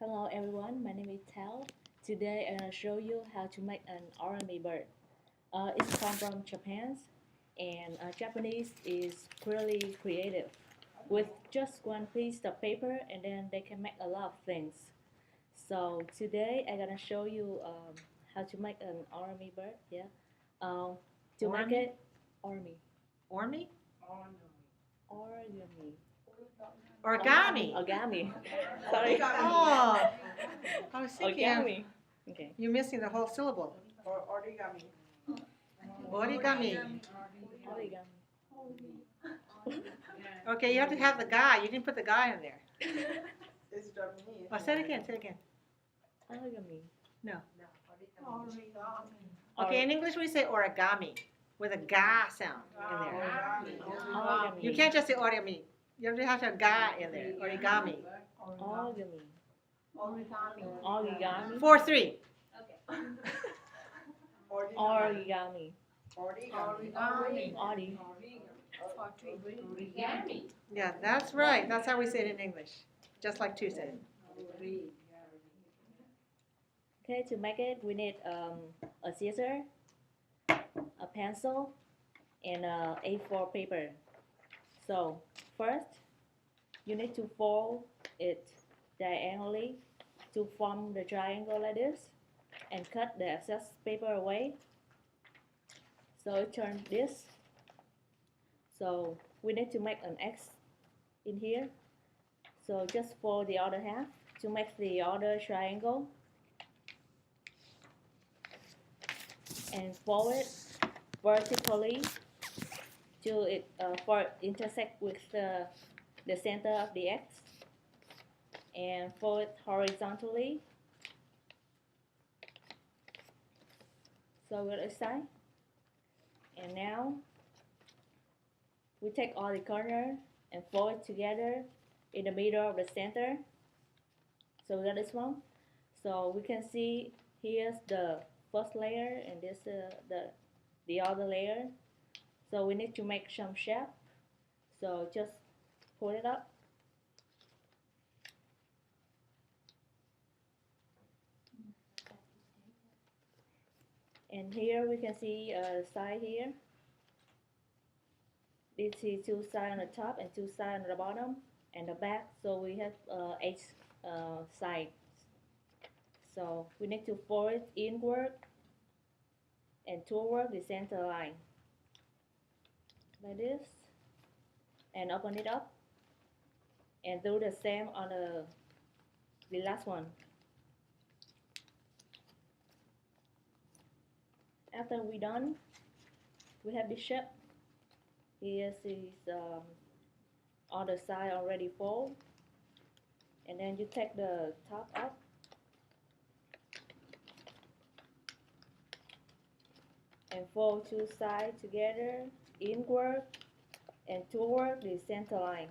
Hello everyone, my name is Thao. Today I'm going to show you how to make an origami bird. It's come from Japan, and Japanese is really creative. With just one piece of paper, and then they can make a lot of things. So today I'm gonna show you how to make an origami bird. Yeah. Um, to make Origami? it, origami. Ormy? Origami. Origami. Origami. Sorry. Oh, I was thinking Origami. Okay. you're missing the whole syllable. Origami. Origami. Origami. Okay, you have to have the guy. You didn't put the guy in there. It's Japanese. Oh, say it again. Say it again. Origami. No. Origami. Okay, in English we say origami with a ga sound in there. Origami. You can't just say origami. You have to have a ga in there. Origami. Origami. Origami. Origami. 4-3. Origami. Origami. Ori. Origami. Yeah, that's right. That's how we say it in English. Just like Tu said it. Okay, to make it, we need a scissor, a pencil, and A4 paper. So first, you need to fold it diagonally to form the triangle like this, and cut the excess paper away. So it turns this. So we need to make an X in here. So just fold the other half to make the other triangle, and fold it vertically till it intersect with the center of the X, and fold it horizontally. So we're side, and now we take all the corner and fold it together in the middle of the center. So we got this one. So we can see here's the first layer, and this the other layer. So we need to make some shape. So just pull it up. And here we can see the side here. This is two sides on the top and two sides on the bottom, and the back. So we have 8 sides. So we need to fold it inward and toward the center line, like this, and open it up, and do the same on the last one. After we done, we have this shape. Here is other side already fold, and then you take the top up, and fold two sides together inward and toward the center line.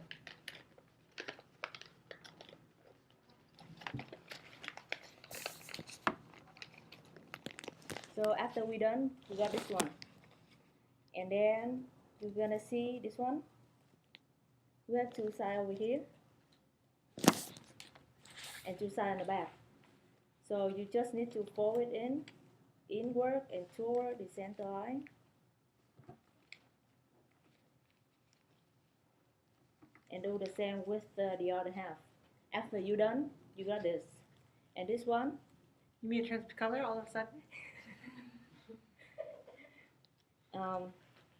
So after we done, we got this one, and then you're gonna see this one. We have two sides over here and two sides on the back. So you just need to fold it inward and toward the center line, and do the same with the other half. After you done, you got this, and this one. You mean it turns color all of a sudden?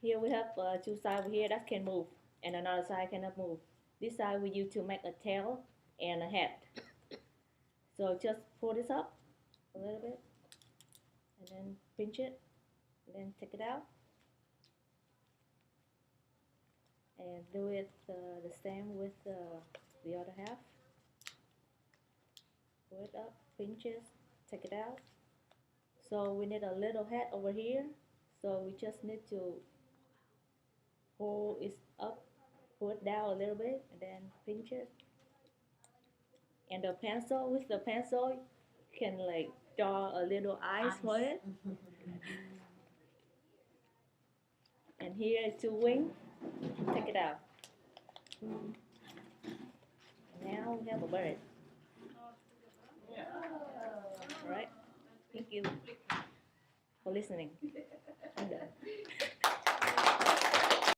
Here we have two sides over here that can move, and another side cannot move. This side we use to make a tail and a head. So just pull this up a little bit, and then pinch it, and then take it out, and do it the same with the other half. Pull it up, pinch it, take it out. So we need a little head over here. So we just need to pull it up, pull it down a little bit, and then pinch it. And the pencil, with the pencil, you can like draw a little eyes for it. And here is two wings. Take it out. Now we have a bird. you for listening.